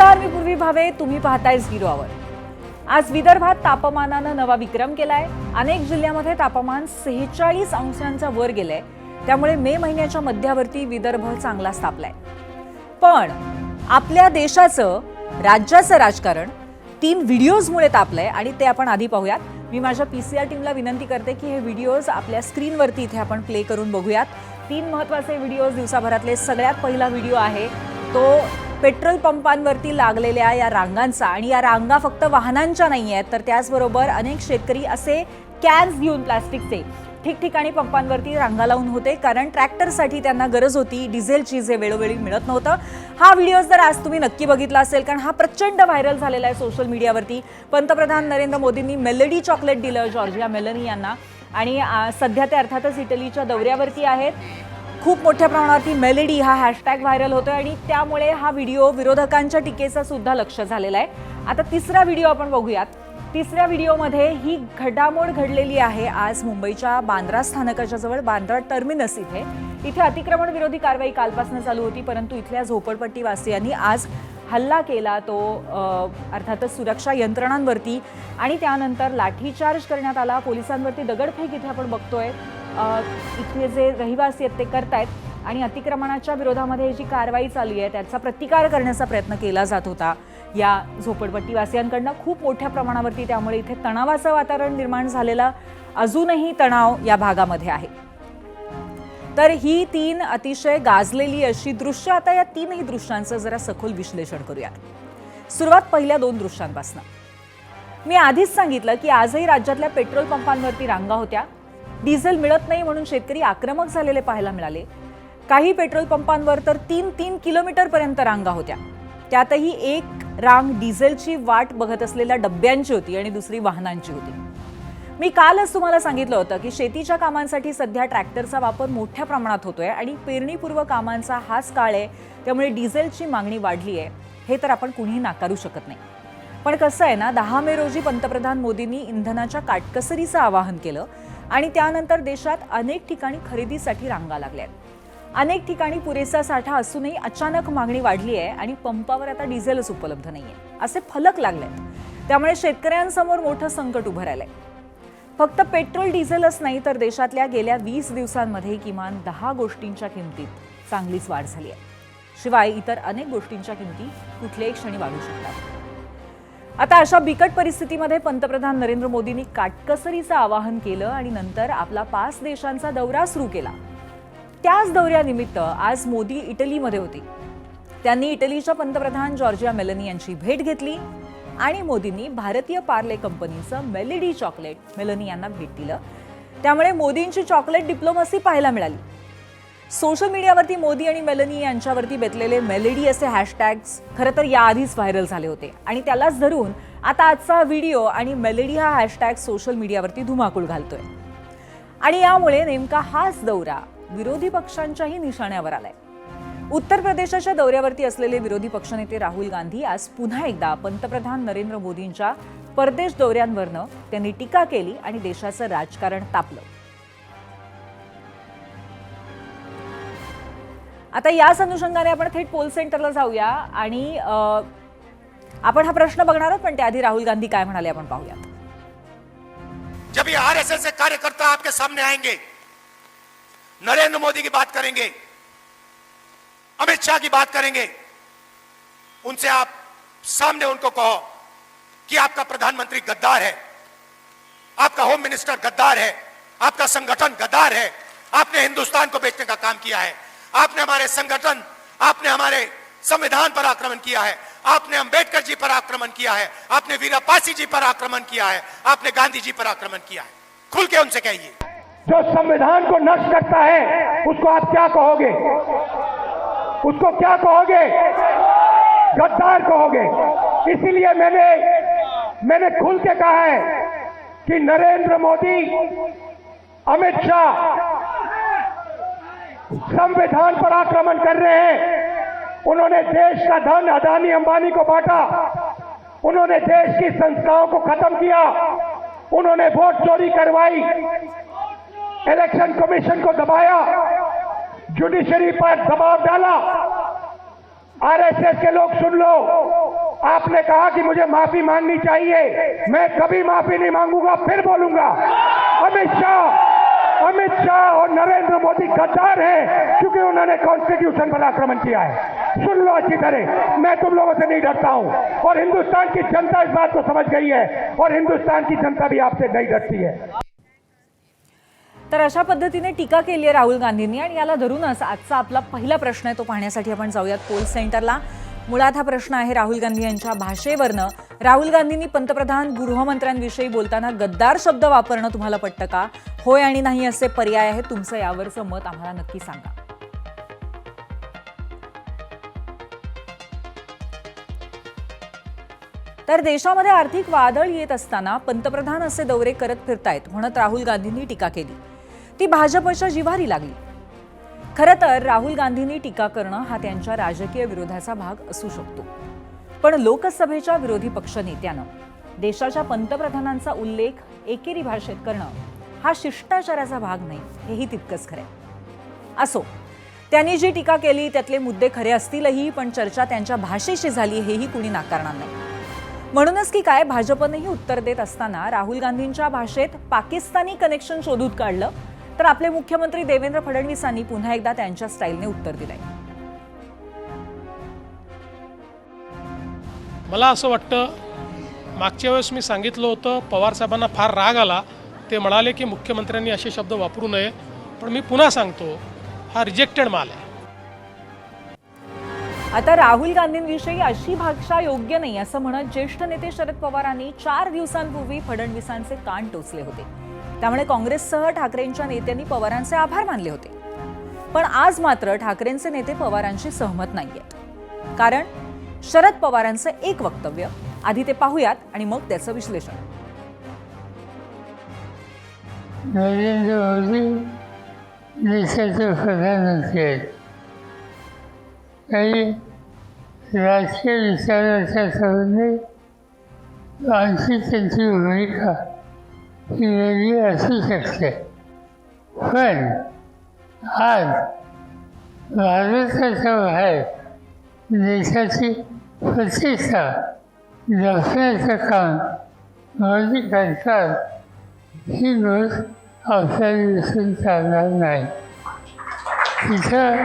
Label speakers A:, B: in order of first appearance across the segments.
A: नमस्कार, मी पूर्वी भावे. तुम्ही पाहताय झीरो आवर. आज विदर्भात तापमानानं नवा विक्रम केलाय. अनेक जिल्ह्यांमध्ये तापमान 46 अंशांच्या वर गेलंय. त्यामुळे मे महिन्याच्या मध्यावर्ती विदर्भ चांगलाच तापलाय. पण आपल्या देशाचं राज्याचं राजकारण 3 व्हिडिओजमुळे तापलंय आणि ते आपण आधी पाहूयात. मी माझ्या पीसीआर टीमला विनंती करते की हे व्हिडिओज आपल्या स्क्रीनवरती इथे आपण प्ले करून बघूयात. 3 महत्त्वाचे व्हिडिओज दिवसाभरातले. सगळ्यात पहिला व्हिडिओ आहे तो पेट्रोल पंपांवरती लागलेल्या या रांगांचा, आणि या रांगा फक्त वाहनांच्या नाही आहेत, तर त्याचबरोबर अनेक शेतकरी असे कॅन्स घेऊन प्लास्टिकचे ठिकठिकाणी पंपांवरती रांगा लावून होते, कारण ट्रॅक्टरसाठी त्यांना गरज होती डिझेलची, जे वेळोवेळी मिळत नव्हतं. हा व्हिडिओ जर आज तुम्ही नक्की बघितला असेल, कारण हा प्रचंड व्हायरल झालेला आहे सोशल मीडियावरती. पंतप्रधान नरेंद्र मोदींनी मेलडी चॉकलेट दिलं जॉर्जिया मेलोनी यांना, आणि सध्या ते अर्थातच इटलीच्या दौऱ्यावरती आहेत. खूप मोठ्या प्रमाणावरती मेलडी हा हॅशटॅग व्हायरल होतोय आणि त्यामुळे हा व्हिडिओ विरोधकांच्या टीकेचा सुद्धा लक्ष झालेला आहे. आता तिसरा व्हिडिओ आपण बघूयात. तिसऱ्या व्हिडिओमध्ये ही घडामोड घडलेली आहे आज मुंबईच्या बांद्रा स्थानकाच्या जवळ, बांद्रा टर्मिनस इथे अतिक्रमण विरोधी कारवाई कालपासून चालू होती, परंतु इथल्या झोपडपट्टीवासियांनी आज हल्ला केला, तो अर्थातच सुरक्षा यंत्रणांवरती, आणि त्यानंतर लाठीचार्ज करण्यात आला. पोलिसांवरती दगडफेक इथे आपण बघतोय इथले जे रहिवासी आहेत ते करतायत, आणि अतिक्रमणाच्या विरोधामध्ये जी कारवाई चालू आहे त्याचा प्रतिकार करण्याचा प्रयत्न केला जात होता या झोपडपट्टीवासियांकडनं खूप मोठ्या प्रमाणावरती. त्यामुळे इथे तणावाचं वातावरण निर्माण झालेलं, अजूनही तणाव या भागामध्ये आहे. तर ही 3 अतिशय गाजलेली अशी दृश्य. आता या 3ही दृश्यांचं जरा सखोल विश्लेषण करूया. सुरुवात पहिल्या 2 दृश्यांपासून. मी आधीच सांगितलं की आजही राज्यातल्या पेट्रोल पंपांवरती रांगा होत्या. डिझेल मिळत नाही म्हणून शेतकरी आक्रमक झालेले पाहायला मिळाले. काही पेट्रोल पंपांवर तर 3-3 किलोमीटरपर्यंत रांगा होत्या. त्यातही एक रांग डिझेलची वाट बघत असलेल्या डब्यांची होती आणि दुसरी वाहनांची होती. मी कालच तुम्हाला सांगितलं होतं की शेतीच्या कामांसाठी सध्या ट्रॅक्टरचा वापर मोठ्या प्रमाणात होतोय आणि पेरणीपूर्व कामांचा हाच काळ आहे, त्यामुळे डिझेलची मागणी वाढली आहे. हे तर आपण कुणीही नाकारू शकत नाही. पण कसं आहे ना, 10 मे रोजी पंतप्रधान मोदींनी इंधनाच्या काटकसरीचं आवाहन केलं आणि त्यानंतर देशात अनेक ठिकाणी खरेदीसाठी रांगा लागल्या. अनेक ठिकाणी पुरेसा साठा असूनही अचानक मागणी वाढली आहे आणि पंपावर आता डिझेलच उपलब्ध नाहीये असे फलक लागलेत. त्यामुळे शेतकऱ्यांसमोर मोठं संकट उभं राहिलंय. फक्त पेट्रोल डिझेलच नाही, तर देशातल्या गेल्या 20 दिवसांमध्ये किमान 10 गोष्टींच्या किमतीत चांगलीच वाढ झाली आहे. शिवाय इतर अनेक गोष्टींच्या किमती कुठल्याही क्षणी वाढू शकतात. आता अशा बिकट परिस्थितीमध्ये पंतप्रधान नरेंद्र मोदींनी काटकसरीचं आवाहन केलं आणि नंतर आपला 5 देशांचा दौरा सुरू केला. त्याच दौऱ्यानिमित्त आज मोदी इटलीमध्ये होते. त्यांनी इटलीच्या पंतप्रधान जॉर्जिया मेलोनी यांची भेट घेतली आणि मोदींनी भारतीय पार्ले कंपनीचं मेलडी चॉकलेट मेलोनी यांना भेट दिलं. त्यामुळे मोदींची चॉकलेट डिप्लोमसी पाहायला मिळाली. सोशल मीडियावरती मोदी आणि मेलोनी यांच्यावरती बेतलेले मेलडी असे हॅशटॅग्स खरं तर याआधीच व्हायरल झाले होते, आणि त्यालाच धरून आता आजचा व्हिडिओ आणि मेलडी हा हॅशटॅग सोशल मीडियावरती धुमाकूळ घालतोय. आणि यामुळे नेमका हाच दौरा विरोधी पक्षांच्याही निशाण्यावर आलाय. उत्तर प्रदेशाच्या दौऱ्यावरती असलेले विरोधी पक्षनेते राहुल गांधी आज पुन्हा एकदा पंतप्रधान नरेंद्र मोदींच्या परदेश दौऱ्यांवरनं त्यांनी टीका केली आणि देशाचं राजकारण तापलं. आता याच अनुषंगाने आपण थेट पोल सेंटरला जाऊया आणि आपण हा प्रश्न बघणार आहोत, पण त्याआधी राहुल गांधी काय म्हणाले आपण पाहूया.
B: जब ये आरएसएस के कार्यकर्ता आपके सामने आएंगे, नरेंद्र मोदी की बात करेंगे, अमित शाह की बात करेंगे, उनसे आप सामने उनको कहो कि आपका प्रधानमंत्री गद्दार है, आपका होम मिनिस्टर गद्दार है, आपका संगठन गद्दार है, आपने हिंदुस्तान को बेचने का काम किया है, आपने हमारे संगठन, आपने हमारे संविधान पर आक्रमण किया है, आपने अंबेडकर जी पर आक्रमण किया है, आपने वीरापासी जी पर आक्रमण किया है, आपने गांधी जी पर आक्रमण किया है. खुल के उनसे कहिए.
C: जो संविधान को नष्ट करता है उसको आप क्या कहोगे? उसको क्या कहोगे? गद्दार कहोगे. इसीलिए मैंने खुल के कहा है कि नरेंद्र मोदी, अमित शाह संविधान पर आक्रमण कर रहे हैं. उन्होंने देश का धन अदानी अंबानी को बांटा, उन्होंने देश की संस्थाओं को खत्म किया, उन्होंने वोट चोरी करवाई, इलेक्शन कमीशन को दबाया, जुडिशरी पर दबाव डाला. आरएसएस के लोग सुन लो, आपने कहा कि मुझे माफी मांगनी चाहिए, मैं कभी माफी नहीं मांगूंगा, फिर बोलूंगा। अमित शाह और नरेंद्र मोदी गद्दार हैं क्योंकि उन्होंने कॉन्स्टिट्यूशन पर आक्रमण किया है। सुन लो अच्छी तरह, मैं तुम लोगों से नहीं डरता हूं और हिंदुस्तान की जनता इस बात को समझ गई है और हिंदुस्तान की जनता भी आपसे नहीं डरती है।
A: तर अशा पद्धतीने टीका केली आहे राहुल गांधींनी आणि याला धरूनच आजचा आपला पहिला प्रश्न आहे तो पाहण्यासाठी आपण जाऊयात पोल सेंटरला। मुळात हा प्रश्न आहे राहुल गांधी यांच्या भाषेवरनं। राहुल गांधींनी पंतप्रधान गृहमंत्र्यांविषयी बोलताना गद्दार शब्द वापरणं तुम्हाला पटतं का? होय आणि नाही असे पर्याय आहे। तुमचं यावरचं मत आम्हाला नक्की सांगा। तर देशामध्ये आर्थिक वादळ येत असताना पंतप्रधान असे दौरे करत फिरतायत म्हणत राहुल गांधींनी टीका केली। ती भाजपच्या जिव्हारी लागली। खरं तर राहुल गांधींनी टीका करणं हा त्यांच्या राजकीय विरोधाचा भाग असू शकतो, पण लोकसभेच्या विरोधी पक्षनेत्यानं देशाच्या पंतप्रधानांचा उल्लेख एकेरी भाषेत करणं हा शिष्टाचाराचा भाग नाही, हेही तितकंच खरंय। असो, त्यांनी जी टीका केली त्यातले मुद्दे खरे असतीलही, पण चर्चा त्यांच्या भाषेशी झाली हेही कुणी नाकारणार नाही। म्हणूनच की काय भाजपनेही उत्तर देत असताना राहुल गांधींच्या भाषेत पाकिस्तानी कनेक्शन शोधून काढलं, तर आपले मुख्यमंत्री देवेंद्र फडणवीसांनी पुन्हा एकदा त्यांच्या स्टाईलने उत्तर दिलंय।
D: मला असं वाटतं मागच्या वेळेस मी सांगितलं होतं पवार साहेबांना फार राग आला, ते म्हणाले की मुख्यमंत्र्यांनी असे शब्द वापरू नये, पण मी पुन्हा सांगतो हा रिजेक्टेड माल आहे।
A: आता राहुल गांधींविषयी अशी भाषा योग्य नाही असं म्हणत ज्येष्ठ नेते शरद पवारांनी 4 दिवसांपूर्वी फडणवीसांचे कान टोचले होते। त्यामुळे काँग्रेससह ठाकरेंच्या नेत्यांनी पवारांचे आभार मानले होते। पण आज मात्र ठाकरेंचे नेते पवारांशी सहमत नाहीयेत, कारण शरद पवारांचं एक वक्तव्य आधी ते पाहूयात आणि मग त्याचं विश्लेषण।
E: नरेंद्र मोदी देशाचे प्रधानमंत्री आहेत। काही राजकीय विचाराच्या संबंधी आणखी त्यांची भूमिका ही वेगळी असू शकते, पण आज भारताच्या बाहेर देशाची प्रतिष्ठा जपण्याचं काम मोदी करतात ही गोष्ट आपल्याला दिसून चालणार नाही। तिथं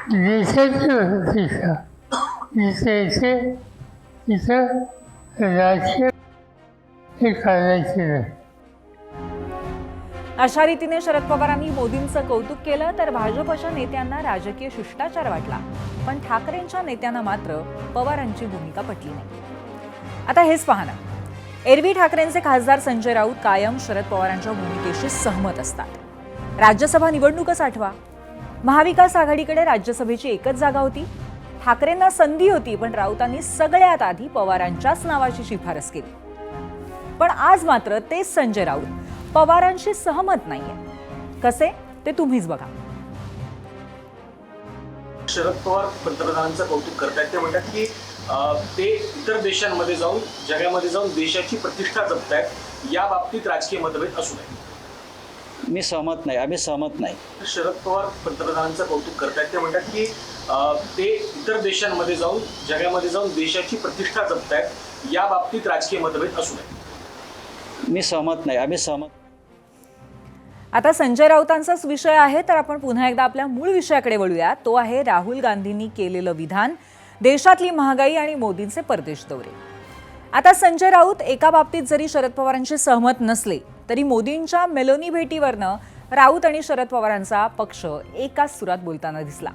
E: देशाची प्रतिष्ठा जिथे येते तिथं राजकीय हे करायचे नाही।
A: अशा रीतीने शरद पवारांनी मोदींचं कौतुक केलं, तर भाजपच्या नेत्यांना राजकीय शिष्टाचार वाटला, पण ठाकरेंच्या नेत्यांना मात्र पवारांची भूमिका पटली नाही। आता हेच पहा ना, एरवी ठाकरेंचे खासदार संजय राऊत कायम शरद पवारांच्या भूमिकेशी सहमत असतात। राज्यसभा निवडणूकच आठवा, महाविकास आघाडीकडे राज्यसभेची एकच जागा होती, ठाकरेंना संधी होती, पण राऊतांनी सगळ्यात आधी पवारांच्याच नावाची शिफारस केली। पण आज मात्र तेच संजय राऊत पवारांशी सहमत नाहीये। कसे ते तुम्हीच बघा।
F: शरद पवार पंतप्रधानांचं कौतुक करतायत, ते म्हणतात की ते इतर देशांमध्ये जाऊन जगामध्ये जाऊन देशाची प्रतिष्ठा जपतायत, या बाबतीत राजकीय मतभेद असू नये।
G: मी सहमत नाही, आम्ही सहमत नाही।
F: शरद पवार पंतप्रधानांचं कौतुक करतायत, ते म्हणतात की ते इतर देशांमध्ये जाऊन जगामध्ये जाऊन देशाची प्रतिष्ठा जपतायत, या बाबतीत राजकीय मतभेद असू नये।
G: मी सहमत नाही, आम्ही सहमत।
A: आता संजय राऊतांचाच विषय आहे, तर आपण पुन्हा एकदा आपल्या मूळ विषयाकडे वळूया। तो आहे राहुल गांधींनी केलेलं विधान, देशातली महागाई आणि मोदींचे परदेश दौरे। आता संजय राऊत एका बाबतीत जरी शरद पवारांशी सहमत नसले, तरी मोदींच्या मेलोनी भेटीवरनं राऊत आणि शरद पवारांचा पक्ष एकाच सुरात बोलताना दिसला।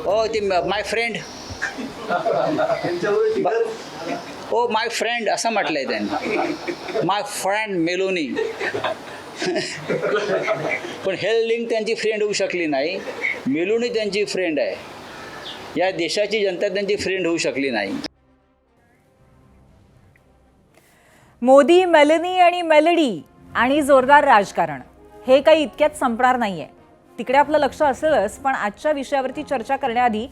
G: ओ ती माय फ्रेंड, ओ माय फ्रेंड असं म्हटलंय त्यांनी, माय फ्रेंड मेलोनी। पण हेल्डिंग त्यांची फ्रेंड होऊ शकली नाही, मेलोनी त्यांची फ्रेंड आहे, या देशाची जनता त्यांची फ्रेंड होऊ शकली नाही।
A: मोदी, मेलनी आणि मेलडी आणि जोरदार राजकारण हे काही इतक्यात संपणार नाहीये। तिकडे आपलं लक्ष असेलच, पण आजच्या विषयावरती चर्चा करण्याआधी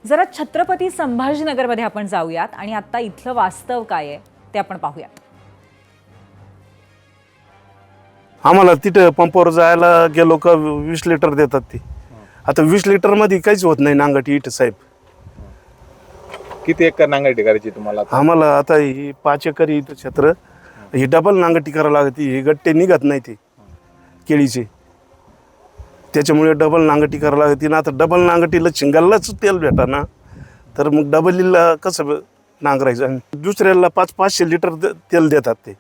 A: जरा छत्रपती संभाजीनगरमध्ये आपण जाऊयात आणि आता इथलं वास्तव काय आहे ते आपण पाहूयात।
H: आम्हाला तिथं पंपावर जायला गेलो का 20 लिटर देतात ते। आता 20 लिटरमध्ये काहीच होत नाही नांगट इट साहेब।
I: किती एकर नांगरटी करायची तुम्हाला आता?
H: आम्हाला आता ही 5 एकर इथं क्षेत्र, ही डबल नांगरटी करावं लागते. ही गट्टे निघत नाही ते केळीचे, त्याच्यामुळे डबल नांगरटी करावं लागते ना. आता डबल नांगरटीला चिंगालाच तेल भेटा ना, तर मग डबलीला कसं नांगरायचं. आणि दुसऱ्याला 500-500 लिटर तेल देतात ते.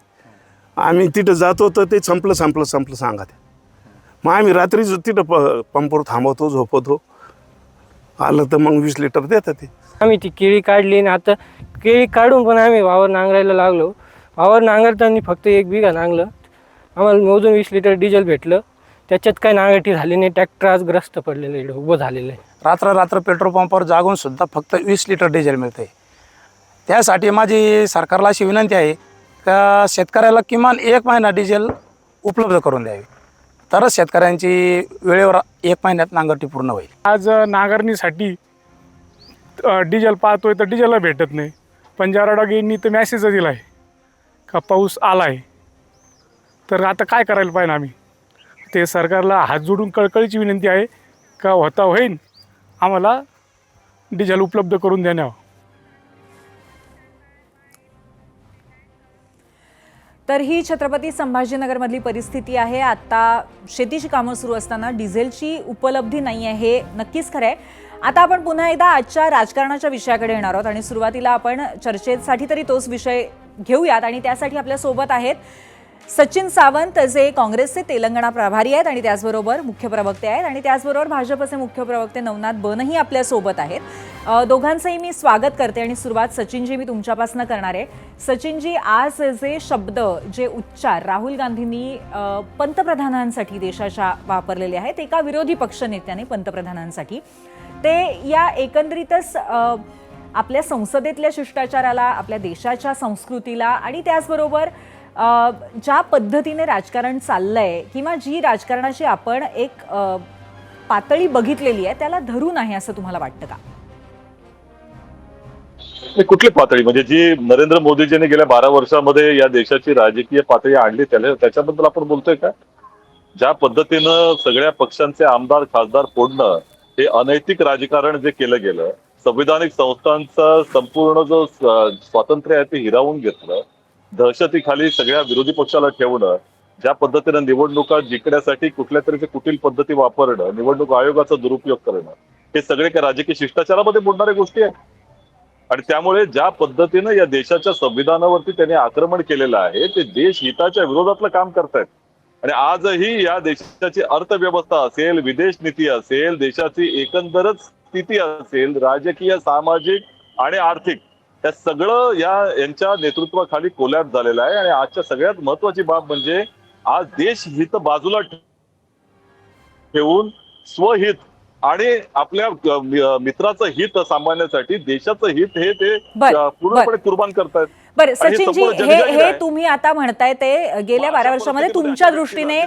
H: आम्ही तिथं जातो तर ते संपलं सांगा ते. मग आम्ही रात्री तिथं पंपावर थांबवतो, झोपवतो. आलं तर मग 20 लिटर देतात ते.
J: आम्ही ती केळी काढली आणि आता केळी काढून पण आम्ही वावर नांगरायला लागलो. वावर नांगरताना फक्त 1 बिघा नांगलं, आम्हाला मोजून 20 लिटर डिझेल भेटलं. त्याच्यात काय नांगरटी झाली नाही. ट्रॅक्टर आज ग्रस्त पडलेलं आहे, उभं झालेलं आहे.
K: रात्र पेट्रोल पंपावर जागून सुद्धा फक्त 20 लिटर डिझेल मिळते. त्यासाठी माझी सरकारला अशी विनंती आहे का शेतकऱ्याला किमान 1 महिना डिझेल उपलब्ध करून द्यावी, तरच शेतकऱ्यांची वेळेवर 1 महिन्यात नांगरटी पूर्ण होईल.
C: आज नांगरणीसाठी डिझेल पाहतोय तर डिझेलला भेटत नाही. पंजारा डॉगींनी तर मॅसेज दिला आहे का पाऊस आला आहे. तर आता काय करायला पाहिजे आम्ही? ते सरकारला हात जोडून कळकळीची विनंती आहे का होता होईन आम्हाला डिझेल उपलब्ध करून देण्यावर.
A: तर ही छत्रपती संभाजीनगरमधली परिस्थिती आहे. आता शेतीची कामं सुरू असताना डिझेलची उपलब्धी नाही आहे, हे नक्कीच खरं आहे. आता आपण पुन्हा एकदा आजच्या राजकारणाच्या विषयाकडे येणार आहोत आणि सुरुवातीला आपण चर्चेसाठी तरी तोच विषय घेऊयात. आणि त्यासाठी आपल्यासोबत आहेत सचिन सावंत, जे काँग्रेसचे तेलंगणा प्रभारी आहेत आणि त्याचबरोबर मुख्य प्रवक्ते आहेत, आणि त्याचबरोबर भाजपचे मुख्य प्रवक्ते नवनाथ बनही आपल्यासोबत आहेत. दोघांचंही मी स्वागत करते आणि सुरुवात सचिनजी मी तुमच्यापासून करणार आहे. सचिनजी, आज जे शब्द, जे उच्चार राहुल गांधींनी पंतप्रधानांसाठी देशाच्या वापरलेले आहेत, एका विरोधी पक्षनेत्याने पंतप्रधानांसाठी, ते या एकंदरीतच आपल्या संसदेतल्या शिष्टाचाराला, आपल्या देशाच्या संस्कृतीला आणि त्याचबरोबर ज्या पद्धतीने राजकारण चाललंय किंवा जी राजकारणाची आपण एक पातळी बघितलेली आहे त्याला धरून आहे असं तुम्हाला वाटतं का?
L: कुठली पातळी? म्हणजे जी नरेंद्र मोदीजींनी गेल्या 12 वर्षामध्ये या देशाची राजकीय पातळी आणली त्याच्याबद्दल आपण बोलतोय का? ज्या पद्धतीनं सगळ्या पक्षांचे आमदार खासदार फोडणं, हे अनैतिक राजकारण जे केलं गेलं, संविधानिक संस्थांचं संपूर्ण जो स्वातंत्र्य आहे ते हिरावून घेतलं, दहशतीखाली सगळ्या विरोधी पक्षाला ठेवणं, ज्या पद्धतीनं निवडणुका जिंकण्यासाठी कुठल्या तरी कुटील पद्धती वापरणं, निवडणूक आयोगाचा दुरुपयोग करणं, हे सगळे काही राजकीय शिष्टाचारामध्ये बोलणाऱ्या गोष्टी आहेत. आणि त्यामुळे ज्या पद्धतीनं या देशाच्या संविधानावरती त्यांनी आक्रमण केलेलं आहे ते देश हिताच्या विरोधातलं काम करतायत. आणि आजही या देशाची अर्थव्यवस्था असेल, विदेश नीती असेल, देशाची एकंदरच स्थिती असेल, राजकीय, सामाजिक आणि आर्थिक, त्या सगळं यांच्या नेतृत्वाखाली कोलॅप्स झालेलं आहे. आणि आजच्या सगळ्यात महत्वाची बाब म्हणजे आज देश हित बाजूला ठेवून स्वहित आणि आपल्या मित्राचं हित सांभाळण्यासाठी देशाचं हित हे ते पूर्णपणे कुर्बान करतायत.
A: बरं सचिनजी, हे तुम्ही आता म्हणताय ते गेल्या 12 वर्षामध्ये तुमच्या दृष्टीने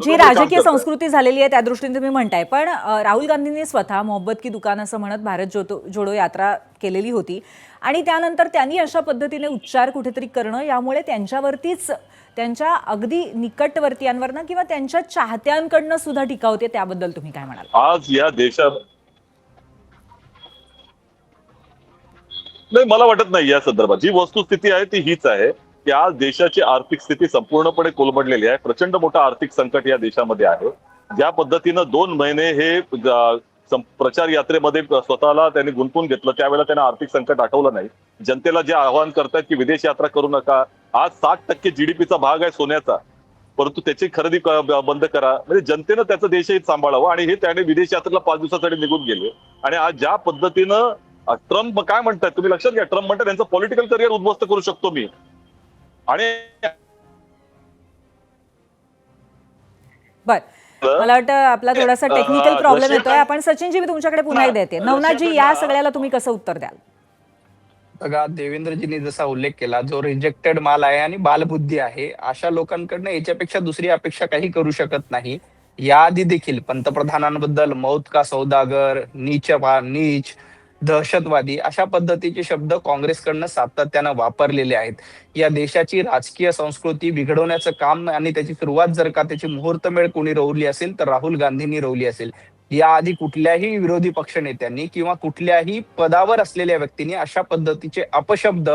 A: जी राजकीय संस्कृती झालेली आहे त्या दृष्टीने तुम्ही म्हणताय, पण राहुल गांधींनी स्वतः मोहब्बत की दुकान असं म्हणत भारत जोडो यात्रा केलेली होती आणि त्यानंतर त्यांनी अशा पद्धतीने उच्चार कुठेतरी करणं, यामुळे त्यांच्यावरतीच, त्यांच्या अगदी निकटवर्तीयांवरनं किंवा त्यांच्या चाहत्यांकडनं सुद्धा टीका होते. त्याबद्दल तुम्ही काय म्हणाल?
L: आज या देशात नाही, मला वाटत नाही या संदर्भात जी वस्तुस्थिती आहे ती हीच आहे की आज देशाची आर्थिक स्थिती संपूर्णपणे कोलमडलेली आहे. प्रचंड मोठं आर्थिक संकट या देशामध्ये आहे. ज्या पद्धतीनं 2 महिने हे प्रचार यात्रेमध्ये स्वतःला त्यांनी गुंतवून घेतलं, त्यावेळेला त्यांना आर्थिक संकट आठवलं नाही. जनतेला जे आवाहन करतायत की विदेश यात्रा करू नका, आज 60% जीडीपीचा भाग आहे सोन्याचा, परंतु त्याची खरेदी बंद करा, म्हणजे जनतेनं त्याचं देशहित सांभाळावं. आणि हे त्याने विदेश यात्रेला 5 दिवसासाठी निघून गेले. आणि आज ज्या पद्धतीनं ट्रम्प काय म्हणतात तुम्ही लक्षात घ्या, ट्रम्प म्हणतात त्यांचं पॉलिटिकल करिअर उद्ध्वस्त करू शकतो मी. आणि
A: मला वाटतं आपला थोडासा टेक्निकल प्रॉब्लेम येतोय. आपण सचिनजी मी तुमच्याकडे पुन्हा एकदा येते. नवनाथजी, या सगळ्याला तुम्ही कसं उत्तर द्याल?
M: बघा, देवेंद्रजींनी जसा उल्लेख केला, जो रिजेक्टेड माल आहे आणि बालबुद्धी आहे, अशा लोकांकडनं याच्यापेक्षा दुसरी अपेक्षा काही करू शकत नाही. याआधी देखील पंतप्रधानांबद्दल मौत का सौदागर, नीच, दहशतवादी अशा पद्धतीचे शब्द काँग्रेसकडनं सातत्यानं वापरलेले आहेत. या देशाची राजकीय संस्कृती बिघडवण्याचं काम आणि त्याची सुरुवात जर का त्याची मुहूर्तमेळ कोणी रोवली असेल तर राहुल गांधींनी रोवली असेल. याआधी कुठल्याही विरोधी पक्षनेत्यांनी किंवा कुठल्याही पदावर असलेल्या व्यक्तींनी अशा पद्धतीचे अपशब्द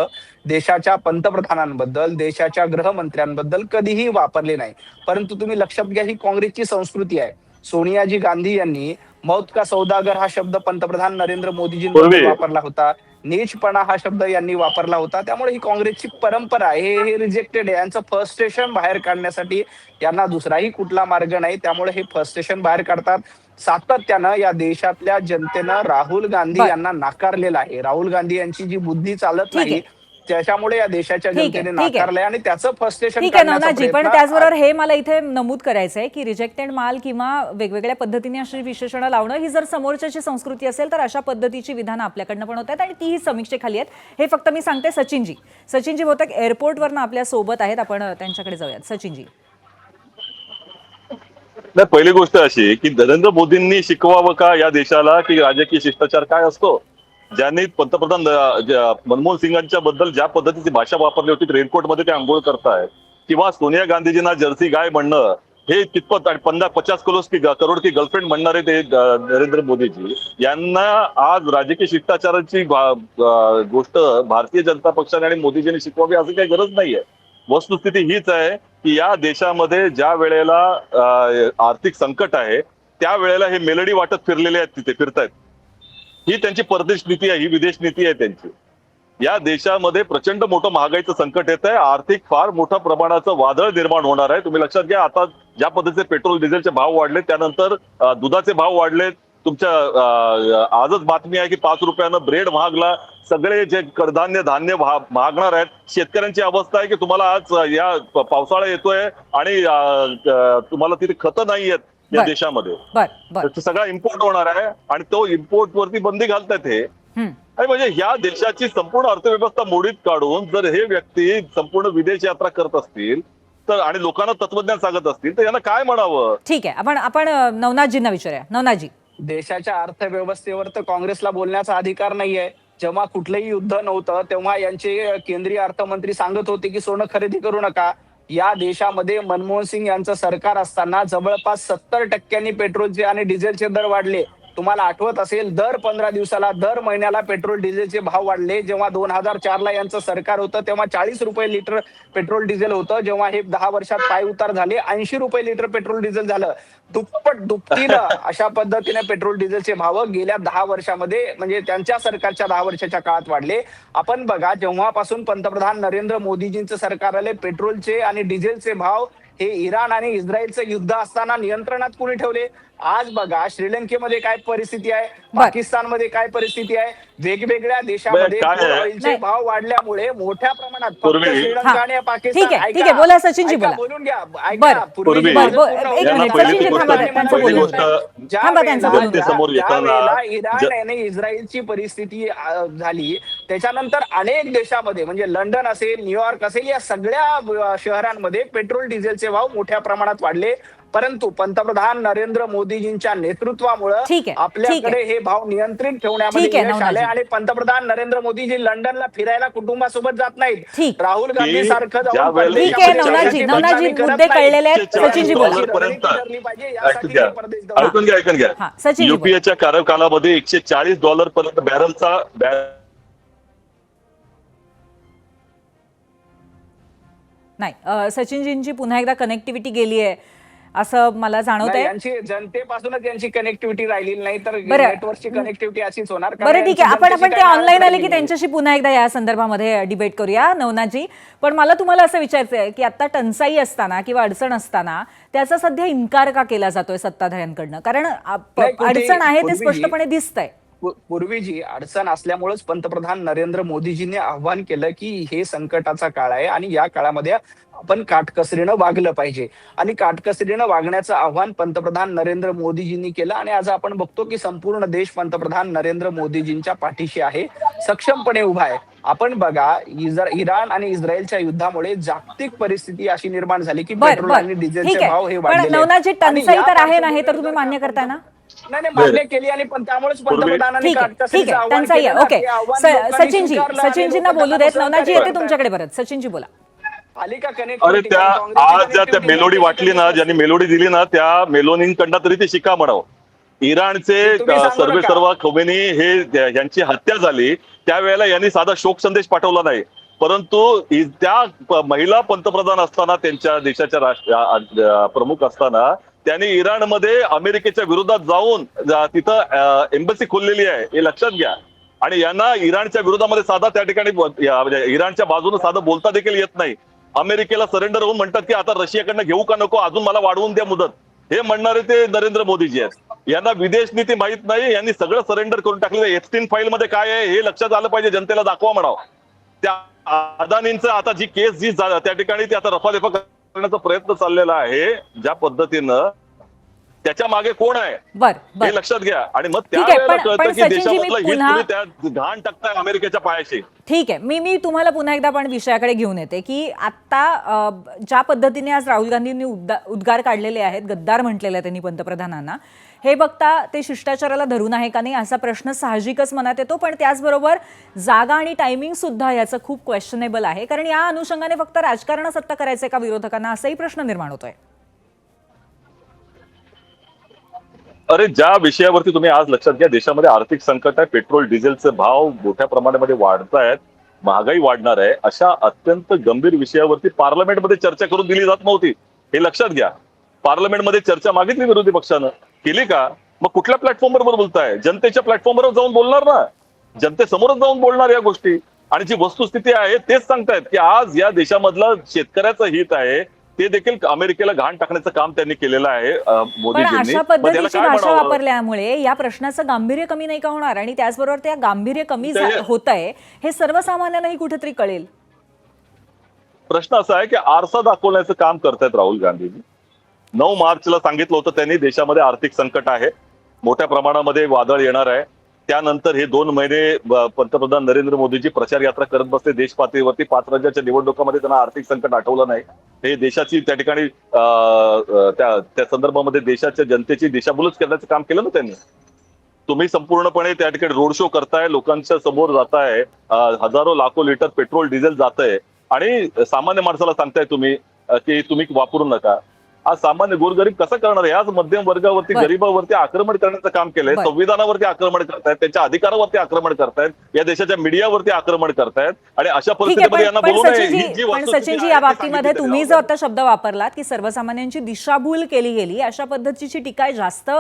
M: देशाच्या पंतप्रधानांबद्दल, देशाच्या गृहमंत्र्यांबद्दल कधीही वापरले नाही. परंतु तुम्ही लक्षात घ्या, ही काँग्रेसची संस्कृती आहे. सोनियाजी गांधी यांनी मौत का सौदागर हा शब्द पंतप्रधान नरेंद्र मोदीजींबद्दल वापरला होता. नीचपणा हा शब्द यांनी वापरला होता. त्यामुळे ही काँग्रेसची परंपरा आहे. हे रिजेक्टेड आहे. यांचं फ्रस्ट्रेशन बाहेर काढण्यासाठी यांना दुसराही कुठला मार्ग नाही. त्यामुळे हे फ्रस्ट्रेशन बाहेर काढतात. सातत्यानं या देशातल्या जनतेनं राहुल गांधी यांना नाकारलेलं आहे. राहुल गांधी यांची जी बुद्धी चालत नाही त्याच्यामुळे या देशाच्या जनतेने नाकारलंय आणि त्याचं फ्रस्ट्रेशन
A: ठीक आहे नवनाथजी, पण त्याचबरोबर हे मला इथे नमूद करायचं आहे की रिजेक्टेड माल किंवा वेगवेगळ्या पद्धतीने अशी विशेषणं लावणं ही जर समोरच्याची संस्कृती असेल तर अशा पद्धतीची विधानं आपल्याकडनं पण होत आहेत आणि तीही समीक्षेखाली आहेत. हे फक्त मी सांगते. सचिनजी बहुतेक एअरपोर्टवरनं आपल्या सोबत आहेत. आपण त्यांच्याकडे जाऊयात. सचिनजी,
L: नाही, पहिली गोष्ट अशी की नरेंद्र मोदींनी शिकवावं का या देशाला की राजकीय शिष्टाचार काय असतो. ज्यांनी पंतप्रधान मनमोहन सिंगांच्या बद्दल ज्या पद्धतीची भाषा वापरली होती, रेनकोटमध्ये ते आंघोळ करतायत, किंवा सोनिया गांधीजींना जर्सी गाय म्हणणं, हे कितपत 50 करोड की गर्लफ्रेंड म्हणणारे ते नरेंद्र मोदीजी यांना आज राजकीय शिष्टाचाराची गोष्ट भारतीय जनता पक्षाने आणि मोदीजींनी शिकवावी असं काही गरज नाहीये. वस्तुस्थिती हीच आहे की या देशामध्ये ज्या वेळेला आर्थिक संकट आहे त्यावेळेला हे मेलडी वाटत फिरलेले आहेत, तिथे फिरतायत. ही त्यांची परदेश नीती आहे, ही विदेश नीती आहे त्यांची. या देशामध्ये प्रचंड मोठं महागाईचं संकट येत आहे. आर्थिक फार मोठ्या प्रमाणाचं वादळ निर्माण होणार आहे. तुम्ही लक्षात घ्या, आता ज्या पद्धतीचे पेट्रोल डिझेलचे भाव वाढले, त्यानंतर दुधाचे भाव वाढले. तुमच्या आजच बातमी आहे की 5 रुपयानं ब्रेड महागला. सगळे जे कडधान्य धान्य महागणार आहेत. शेतकऱ्यांची अवस्था आहे की तुम्हाला आज या पावसाळा येतोय आणि तुम्हाला तिथे खतं नाही आहेत या देशामध्ये. सगळा इम्पोर्ट होणार आहे आणि तो इम्पोर्ट वरती बंदी घालतात हे. आणि म्हणजे ह्या देशाची संपूर्ण अर्थव्यवस्था मोडीत काढून जर हे व्यक्ती संपूर्ण विदेश यात्रा करत असतील तर आणि लोकांना तत्वज्ञान सांगत असतील तर यांना काय म्हणावं.
A: ठीक आहे, आपण नवनाथजींना विचारूया. नवनाथजी,
M: देशाच्या अर्थव्यवस्थेवर तर काँग्रेसला बोलण्याचा अधिकार नाहीये. जेव्हा कुठलंही युद्ध नव्हतं तेव्हा यांचे केंद्रीय अर्थमंत्री सांगत होते की सोनं खरेदी करू नका. या देशामध्ये मनमोहन सिंग यांचं सरकार असताना जवळपास 70% पेट्रोलचे आणि डिझेलचे दर वाढले. तुम्हाला आठवत असेल, दर 15 दिवसाला दर महिन्याला पेट्रोल डिझेलचे भाव वाढले. जेव्हा 2004ला यांचं सरकार होतं तेव्हा 40 रुपये लिटर पेट्रोल डिझेल होतं. जेव्हा हे 10 वर्षात पाय उतार झाले 80 रुपये लिटर पेट्रोल डिझेल झालं. दुपटीनं अशा पद्धतीने पेट्रोल डिझेलचे भाव गेल्या 10 वर्षामध्ये म्हणजे त्यांच्या सरकारच्या 10 वर्षाच्या काळात वाढले. आपण बघा, जेव्हापासून पंतप्रधान नरेंद्र मोदीजींचं सरकार आले, पेट्रोलचे आणि डिझेलचे भाव हे इराण आणि इस्रायलचं युद्ध असताना नियंत्रणात कोणी ठेवले. आज बघा श्रीलंकेमध्ये काय परिस्थिती आहे, पाकिस्तानमध्ये काय परिस्थिती आहे. वेगवेगळ्या देशामध्ये ऑइलचे भाव वाढल्यामुळे मोठ्या प्रमाणात श्रीलंका आणि पाकिस्तान.
A: ठीक आहे, बोला सचिनजी, बोला.
M: बोलून घ्या. इराण आणि इस्रायलची परिस्थिती झाली त्याच्यानंतर अनेक देशामध्ये म्हणजे लंडन असेल, न्यूयॉर्क असेल, या सगळ्या शहरांमध्ये पेट्रोल डिझेलचे भाव मोठ्या प्रमाणात वाढले. परंतु पंतप्रधान नरेंद्र मोदीजींच्या नेतृत्वामुळे आपल्याकडे हे भाव नियंत्रित ठेवण्यामध्ये यश आले आणि पंतप्रधान नरेंद्र मोदीजी लंडनला फिरायला कुटुंबासोबत जात नाहीत. राहुल गांधी सारखं
L: ऐकून घ्या. युपीएच्या कार्यकालामध्ये $140 पर्यंत बॅरलचा
A: नाही. सचिनजींची पुन्हा एकदा कनेक्टिव्हिटी गेली आहे असं मला जाणवत आहे.
M: यांची जनतेपासूनच यांची कनेक्टिव्हिटी राहिलेली नाही तर नेटवर्कची कनेक्टिव्हिटी अशीच होणार.
A: बरं, ठीक आहे, आपण ते ऑनलाईन आले की त्यांच्याशी पुन्हा एकदा या संदर्भामध्ये डिबेट करूया. नवनाथजी, पण मला तुम्हाला असं विचारायचं आहे की आता टंचाई असताना किंवा अडचण असताना त्याचा सध्या इन्कार का केला जातोय सत्ताधाऱ्यांकडनं? कारण अडचण आहे ते स्पष्टपणे दिसतंय.
M: पूर्वी जी अडचण असल्यामुळेच पंतप्रधान नरेंद्र मोदीजींनी आव्हान केलं की हे संकटाचा काळ आहे आणि या काळामध्ये आपण काटकसरीनं वागलं पाहिजे आणि काटकसरीनं वागण्याचं आव्हान पंतप्रधान नरेंद्र मोदीजींनी केलं. आणि आज आपण बघतो की संपूर्ण देश पंतप्रधान नरेंद्र मोदीजींच्या पाठीशी आहे, सक्षमपणे उभा आहे. आपण बघा, इराण आणि इस्रायलच्या युद्धामुळे जागतिक परिस्थिती अशी निर्माण झाली की पेट्रोल आणि डिझेलचे भाव हे वाढले.
A: नवनाथजी, टंचाई तर आहे ना, हे तर तुम्ही मान्य करताय ना?
M: नाही, मान्य केली आणि पण त्यामुळेच पंतप्रधानांनी
A: सचिनजींना बोलू देत. नवनाथजी, येते तुमच्याकडे परत. सचिनजी, बोला.
L: अरे आज ज्या मेलोडी वाटली ना, ज्यांनी मेलोडी दिली ना, त्या मेलोडींकडनं तरी ते शिका म्हणावं. इराणचे
M: तुम्ही सांगू नका.
L: सर्वेसर्वा खोमेनी यांची हत्या झाली त्यावेळेला यांनी साधा शोक संदेश पाठवला नाही, परंतु त्या महिला पंतप्रधान असताना, त्यांच्या देशाच्या प्रमुख असताना त्यांनी इराणमध्ये अमेरिकेच्या विरोधात जाऊन तिथं एम्बसी खोललेली आहे, हे लक्षात घ्या. आणि यांना इराणच्या विरोधामध्ये साधा त्या ठिकाणी इराणच्या बाजूने साधं बोलता देखील येत नाही. अमेरिकेला सरेंडर होऊन म्हणतात की आता रशियाकडनं घेऊ का नको, अजून मला वाढवून द्या मुदत, हे म्हणणारे ते नरेंद्र मोदीजी आहेत. यांना विदेश नीती माहित नाही, यांनी सगळं सरेंडर करून टाकलेलं. एप्स्टीन फाईल मध्ये काय आहे हे लक्षात आलं पाहिजे, जनतेला दाखवा म्हणावं. त्या अदानींचं आता जी केस जी त्या ठिकाणी ते आता रफादफा करण्याचा प्रयत्न चाललेला आहे ज्या पद्धतीनं, त्याच्या मागे कोण आहे हे लक्षात घ्या. आणि मग त्यावेळेला कळतं की देशामधलं हित तुम्ही त्या घाण टाकताय अमेरिकेच्या पायाशी.
A: ठीक आहे, मी तुम्हाला पुन्हा एकदा पण विषयाकडे घेऊन येते की आता ज्या पद्धतीने आज राहुल गांधींनी उद्गार काढलेले आहेत, गद्दार म्हटलेले त्यांनी पंतप्रधानांना, हे बघता ते शिष्टाचाराला धरून आहे का नाही असा प्रश्न साहजिकच मनात येतो. पण त्याचबरोबर जागा आणि टायमिंग सुद्धा याचं खूप क्वेश्चनेबल आहे, कारण या अनुषंगाने फक्त राजकारण सत्ता करायचंय का विरोधकांना, असाही प्रश्न निर्माण होतोय.
L: अरे ज्या विषयावरती तुम्ही आज लक्षात घ्या, देशामध्ये आर्थिक संकट आहे, पेट्रोल डिझेलचे भाव मोठ्या प्रमाणामध्ये वाढत आहेत, महागाई वाढणार आहे, अशा अत्यंत गंभीर विषयावरती पार्लमेंटमध्ये चर्चा करून दिली जात नव्हती, हे लक्षात घ्या. पार्लमेंटमध्ये चर्चा मागितली विरोधी पक्षानं, केली का? मग कुठल्या प्लॅटफॉर्मवर बोलताय? जनतेच्या प्लॅटफॉर्मवर जाऊन बोलणार ना, जनतेसमोरच जाऊन बोलणार या गोष्टी. आणि जी वस्तुस्थिती आहे तेच सांगतायत की आज या देशामधलं शेतकऱ्याचं हित आहे ते देखील अमेरिकेला घाण टाकण्याचं काम त्यांनी केलेलं आहे मोदीजींनी.
A: अशा पद्धतीची भाषा वापरल्यामुळे या प्रश्नाचं गांभीर्य कमी नाही का होणार? आणि त्याचबरोबर त्या गांभीर्य कमी होत आहे हे सर्वसामान्यांनाही कुठेतरी कळेल.
L: प्रश्न असा आहे की आरसा दाखवण्याचं काम करतायत राहुल गांधींनी. 9 मार्चला सांगितलं होतं त्यांनी देशामध्ये आर्थिक संकट आहे, मोठ्या प्रमाणामध्ये वादळ येणार आहे. त्यानंतर हे 2 महिने पंतप्रधान नरेंद्र मोदीजी प्रचार यात्रा करत बसले देश पातळीवरती. 5 राज्याच्या निवडणुकांमध्ये त्यांना आर्थिक संकट आठवलं नाही. हे देशाची त्या ठिकाणी त्या संदर्भामध्ये देशाच्या जनतेची दिशाभूलच करण्याचं काम केलं ना त्यांनी. तुम्ही संपूर्णपणे त्या ठिकाणी रोड शो करताय, लोकांच्या समोर जाताय, हजारो लाखो लिटर पेट्रोल डिझेल जातंय आणि सामान्य माणसाला सांगताय तुम्ही की तुम्ही वापरू नका. आज सामान्य गोरगरीब कसं करणार आहे? आज मध्यम वर्गावरती, गरीबावरती आक्रमण करण्याचं काम केलंय, संविधानावरती आक्रमण करतायत, त्यांच्या अधिकारावरती आक्रमण करतायत, या देशाच्या मीडियावरती आक्रमण करतायत. आणि अशा परिस्थितीमध्ये यांना बोलू नये.
A: पण सचिनजी, या बाबतीमध्ये तुम्ही जो आता शब्द वापरलात की सर्वसामान्यांची दिशाभूल केली गेली, अशा पद्धतीची टीका जास्त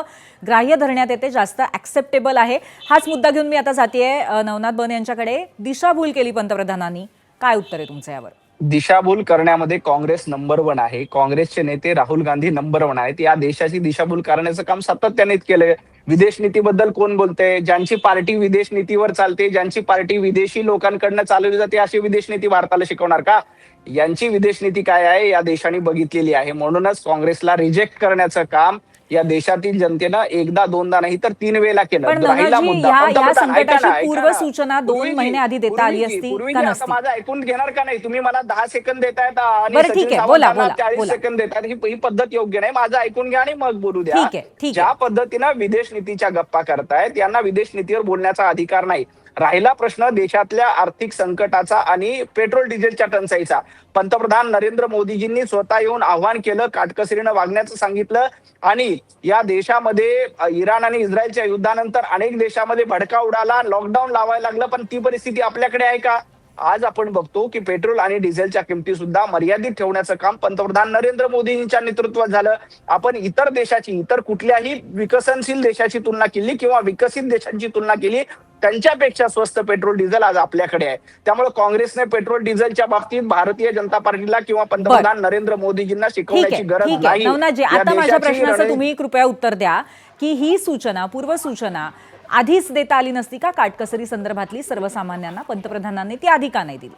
A: ग्राह्य धरण्यात येते, जास्त ऍक्सेप्टेबल आहे. हाच मुद्दा घेऊन मी आता जातेय नवनाथ बन यांच्याकडे. दिशाभूल केली पंतप्रधानांनी, काय उत्तर आहे तुमचं यावर?
M: दिशाभूल करण्यामध्ये काँग्रेस नंबर 1 आहे. काँग्रेसचे नेते राहुल गांधी नंबर 1 आहेत. या देशाची दिशाभूल करण्याचं काम सातत्याने केलंय. विदेश नीतीबद्दल कोण बोलतंय? ज्यांची पार्टी विदेश नीतीवर चालते, ज्यांची पार्टी विदेशी लोकांकडनं चालवली जाते, अशी विदेश नीती भारताला शिकवणार का? यांची विदेश नीती काय आहे या देशाने बघितलेली आहे. म्हणूनच काँग्रेसला रिजेक्ट करण्याचं काम या देशातील जनतेनं एकदा, दोनदा नाही तर 3 वेळेला केलं. राहिला मुद्दा
A: पूर्व सूचना 2 महिने आधी देता आली असती का नसती?
M: माझं ऐकून घेणार का नाही? तुम्ही मला 10 सेकंद देतायत आणि
A: बरं ठीक आहे, बोला
M: 40 सेकंद देतात. ही पद्धत योग्य नाही. माझं ऐकून घ्या आणि मग बोलू द्या. ज्या पद्धतीनं विदेश नीतीच्या गप्पा करतायत यांना विदेश नीतीवर बोलण्याचा अधिकार नाही. राहिला प्रश्न देशातल्या आर्थिक संकटाचा आणि पेट्रोल डिझेलच्या टंचाईचा. पंतप्रधान नरेंद्र मोदीजींनी स्वतः येऊन आव्हान केलं, काटकसरीनं वागण्याचं सांगितलं आणि या देशामध्ये इराण आणि इस्रायलच्या युद्धानंतर अनेक देशामध्ये भडका उडाला, लॉकडाऊन लावायला लागलं. पण ती परिस्थिती आपल्याकडे आहे का? आज आपण बघतो की पेट्रोल आणि डिझेलच्या किमती सुद्धा मर्यादित ठेवण्याचं काम पंतप्रधान नरेंद्र मोदींच्या नेतृत्वात झालं. आपण इतर देशाची, इतर कुठल्याही विकसनशील देशाची तुलना केली किंवा विकसित देशांची तुलना केली, त्यांच्यापेक्षा स्वस्त पेट्रोल डिझेल आज आपल्याकडे आहे. त्यामुळे काँग्रेसने पेट्रोल डिझेलच्या बाबतीत भारतीय जनता पार्टीला किंवा पंतप्रधान नरेंद्र मोदीजींना शिकवण्याची गरज नाही.
A: नवनाथजी, आता माझ्या प्रश्नाचं तुम्ही कृपया उत्तर द्या की ही सूचना, पूर्वसूचना आधीच देता आली नसती का? काटकसरी संदर्भातली सर्वसामान्यांना पंतप्रधानांनी ती आधी का नाही दिली?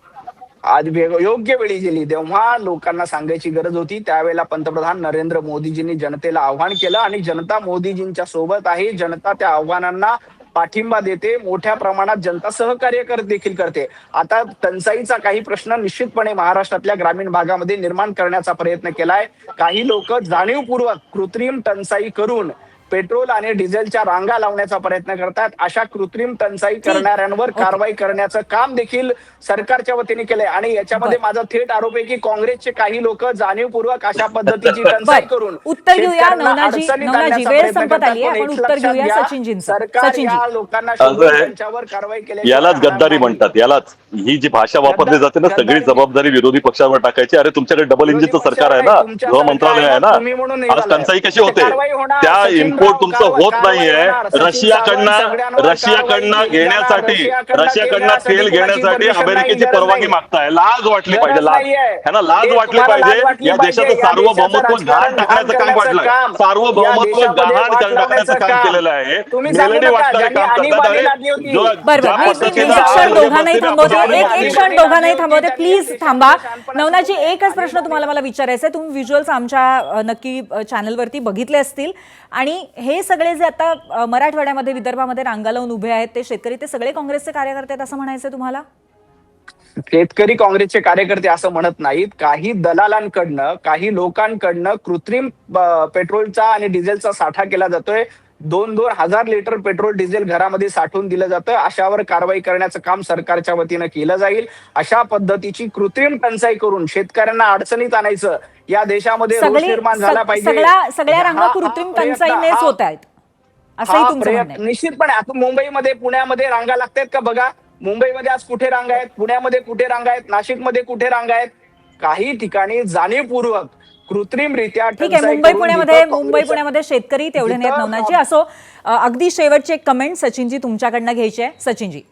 M: आज योग्य वेळी दिली, तेव्हा लोकांना सांगायची गरज होती. त्यावेळेला पंतप्रधान नरेंद्र मोदीजींनी जनतेला आव्हान केलं आणि जनता मोदीजींच्या सोबत आहे. जनता त्या आव्हानांना पाठिंबा देते, मोठ्या प्रमाणात जनता सहकार्य देखील करते. आता टंचाईचा काही प्रश्न निश्चितपणे महाराष्ट्रातल्या ग्रामीण भागामध्ये निर्माण करण्याचा प्रयत्न केलाय. काही लोक जाणीवपूर्वक कृत्रिम टंचाई करून पेट्रोल आणि डिझेलच्या रांगा लावण्याचा प्रयत्न करतात. अशा कृत्रिम टंचाई करणाऱ्यांवर कारवाई करण्याचं काम देखील सरकारच्या वतीने केलंय. आणि याच्यामध्ये माझा थेट आरोप आहे की काँग्रेसचे काही लोक जाणीवपूर्वक अशा पद्धतीची टंचाई करून
A: उत्तर घेऊया. नवनाजी वेळ संपत आली आहे, आपण उत्तर घेऊया सचिनजींचं.
M: सरकार या लोकांना शोधून त्यांच्यावर कारवाई केली.
L: यालाच गद्दारी म्हणतात. यालाच ही जी भाषा वापरली जाते ना, सगळी जबाबदारी विरोधी पक्षावर टाकायची. अरे तुमच्याकडे डबल इंजिनचं सरकार आहे ना, गृहमंत्रालय आहे ना, आज टंचाई कशी होते? त्या इम्पोर्ट तुमचं होत नाहीये रशियाकडनं तेल घेण्यासाठी अमेरिकेची परवानगी मागताय. लाज वाटली पाहिजे, लाज वाटली पाहिजे. या देशाचं सार्वभौमत्व गहाण टाकण्याचं काम वाटलं, सार्वभौमत्व गहाण टाकण्याचं काम केलेलं आहे. मेलडी वाटणारे काम करतात.
A: एक क्षण दोघांनाही थांबवते, प्लीज थांबा. नवनाजी, एकच प्रश्न तुम्हाला मला विचारायचा आहे. तुम्ही व्हिज्युअल्स आमच्या नक्की चॅनलवरती बघितले असतील. आणि हे सगळे जे आता मराठवाड्यामध्ये विदर्भामध्ये रांगा लावून उभे आहेत ते शेतकरी, ते सगळे काँग्रेसचे कार्यकर्ते आहेत असं म्हणायचं तुम्हाला?
M: शेतकरी काँग्रेसचे कार्यकर्ते असं म्हणत नाहीत. काही दलालांकडनं, काही लोकांकडनं कृत्रिम पेट्रोलचा आणि डिझेलचा साठा केला जातोय. 2-2 हजार लिटर पेट्रोल डिझेल घरामध्ये साठवून दिलं जातं. अशावर कारवाई करण्याचं काम सरकारच्या वतीनं केलं जाईल. अशा पद्धतीची कृत्रिम टंचाई करून शेतकऱ्यांना अडचणीत आणायचं, या देशामध्ये रोष निर्माण झाला पाहिजे.
A: सगळ्या रांगा कृत्रिम टंचाईनेच होत आहेत असंही तुमचं म्हणणं आहे?
M: निश्चितपणे. आता मुंबईमध्ये, पुण्यामध्ये रांगा लागतात का बघा. मुंबईमध्ये आज कुठे रांगा आहेत, पुण्यामध्ये कुठे रांगा आहेत, नाशिकमध्ये कुठे रांगा आहेत. काही ठिकाणी जाणीवपूर्वक कृत्रिमरित्या
A: ठीक आहे. मुंबई पुण्यामध्ये शेतकरी तेवढे नाहीत नवनाजी. असो, अगदी शेवटची एक कमेंट सचिनजी तुमच्याकडनं घ्यायची आहे. सचिनजी,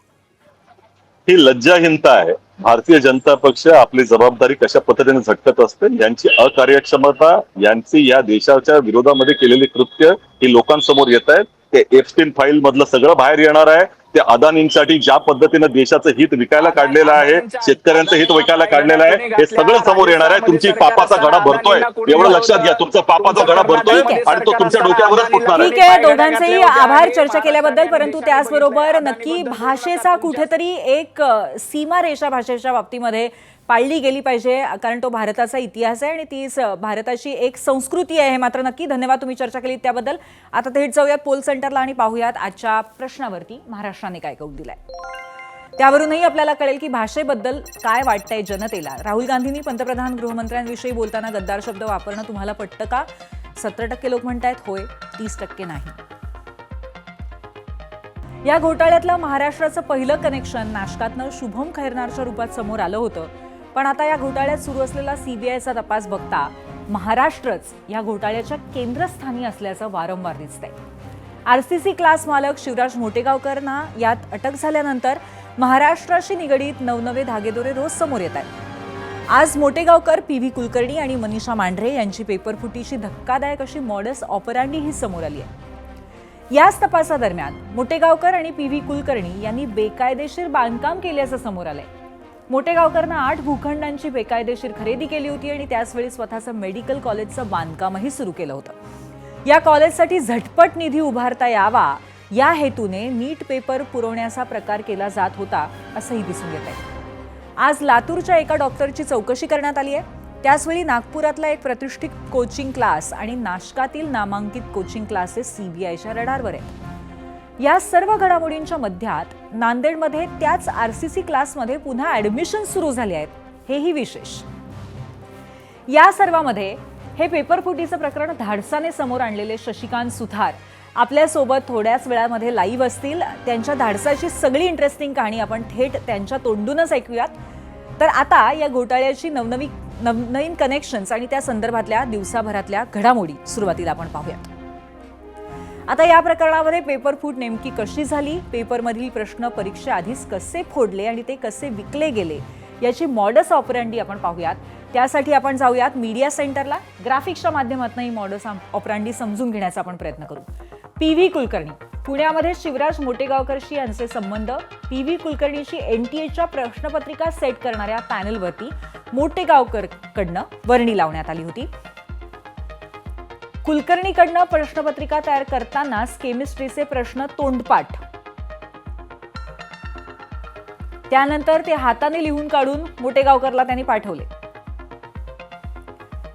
L: ही लज्जाहीनता आहे. भारतीय जनता पक्ष आपली जबाबदारी कशा पद्धतीने झटकत असते, यांची अकार्यक्षमता, यांची या देशाच्या विरोधामध्ये केलेली कृत्य ही लोकांसमोर येत आहेत. ते एप्स्टीन फाईल मधलं सगळं बाहेर येणार आहे. ते अदानींसाठी ज्या पद्धतीनं देशाचं हित विकायला काढलेलं आहे, शेतकऱ्यांचं हित विकायला काढलेलं आहे, हे सगळं समोर येणार आहे. तुमची पापाचा घडा भरतोय, एवढं लक्षात घ्या. तुमचा पापाचा घडा भरतोय आणि तो तुमच्या डोक्यावरच फुटणार आहे.
A: ठीक आहे, दोघांचेही आभार चर्चा केल्याबद्दल. परंतु त्याचबरोबर नक्की भाषेचा कुठेतरी एक सीमारेषा भाषेच्या बाबतीमध्ये पाळली गेली पाहिजे, कारण तो भारताचा इतिहास आहे आणि तीच भारताची एक संस्कृती आहे. हे मात्र नक्की. धन्यवाद तुम्ही चर्चा केली त्याबद्दल. आता थेट जाऊयात पोल सेंटरला आणि पाहूयात आजच्या प्रश्नावरती महाराष्ट्राने काय कौल दिलाय. त्यावरूनही आपल्याला कळेल की भाषेबद्दल काय वाटतंय जनतेला. राहुल गांधींनी पंतप्रधान गृहमंत्र्यांविषयी बोलताना गद्दार शब्द वापरणं तुम्हाला पटतं का? 17% लोक म्हणतायत होय, 30% नाही. या घोटाळ्यातलं महाराष्ट्राचं पहिलं कनेक्शन नाशकातनं शुभम खैरनारच्या रूपात समोर आलं होतं. पण आता या घोटाळ्यात सुरू असलेला सीबीआयचा तपास बघता महाराष्ट्रच या घोटाळ्याच्या केंद्रस्थानी असल्याचं वारंवार दिसतंय. आरसीसी क्लास मालक शिवराज मोटेगावकरना यात अटक झाल्यानंतर महाराष्ट्राशी निगडीत नवनवे धागेदोरे रोज समोर येत आहेत. आज मोटेगावकर, पी.व्ही. कुलकर्णी आणि मनीषा मांढरे यांची पेपरफुटीची धक्कादायक अशी मॉडस ऑपरांडी ही समोर आली आहे. याच तपासादरम्यान मोटेगावकर आणि पी.व्ही. कुलकर्णी यांनी बेकायदेशीर बांधकाम केल्याचं समोर आलंय. मोटेगावकरनं 8 भूखंडांची बेकायदेशीर खरेदी केली होती आणि त्याचवेळी स्वतःचं मेडिकल कॉलेजचं बांधकामही सुरू केलं होतं. या कॉलेजसाठी झटपट निधी उभारता यावा या हेतूने नीट पेपर पुरवण्याचा प्रकार केला जात होता असंही दिसून येत आहे. आज लातूरच्या एका डॉक्टरची चौकशी करण्यात आली आहे. त्याचवेळी नागपुरातला एक प्रतिष्ठित कोचिंग क्लास आणि नाशकातील नामांकित कोचिंग क्लासेस सीबीआयच्या रडारवर आहेत. या सर्व घडामोडींच्या मध्यात नांदेडमध्ये त्याच आरसीसी क्लासमध्ये पुन्हा ऍडमिशन सुरू झाले आहेत, हेही विशेष. या सर्वांमध्ये हे पेपरफुटीचं प्रकरण धाडसाने समोर आणलेले शशिकांत सुथार आपल्यासोबत थोड्याच वेळामध्ये लाईव्ह असतील. त्यांच्या धाडसाची सगळी इंटरेस्टिंग कहाणी आपण थेट त्यांच्या तोंडूनच ऐकूयात. तर आता या घोटाळ्याची नवनवीन कनेक्शन्स आणि त्या संदर्भातल्या दिवसाभरातल्या घडामोडी सुरुवातीला आपण पाहूयात. आता या प्रकरणामध्ये पेपरफूट नेमकी कशी झाली, पेपरमधील प्रश्न परीक्षेआधीच कसे फोडले आणि ते कसे विकले गेले याची मॉडस ऑपरांडी आपण पाहूयात. त्यासाठी आपण जाऊयात मीडिया सेंटरला. ग्राफिक्सच्या माध्यमातून ही मॉडस ऑपरांडी समजून घेण्याचा आपण प्रयत्न करू. पी.व्ही. कुलकर्णी, पुण्यामध्ये शिवराज मोटेगावकरशी यांचे संबंध. पी.व्ही. कुलकर्णीची एनटीएच्या प्रश्नपत्रिका सेट करणाऱ्या पॅनलवरती मोटेगावकरकडनं वर्णी लावण्यात आली होती. कुलकर्णीकडनं प्रश्नपत्रिका तयार करतानाच केमिस्ट्रीचे प्रश्न तोंडपाठ, त्यानंतर ते हाताने लिहून काढून मोटेगावकरला त्यांनी पाठवले.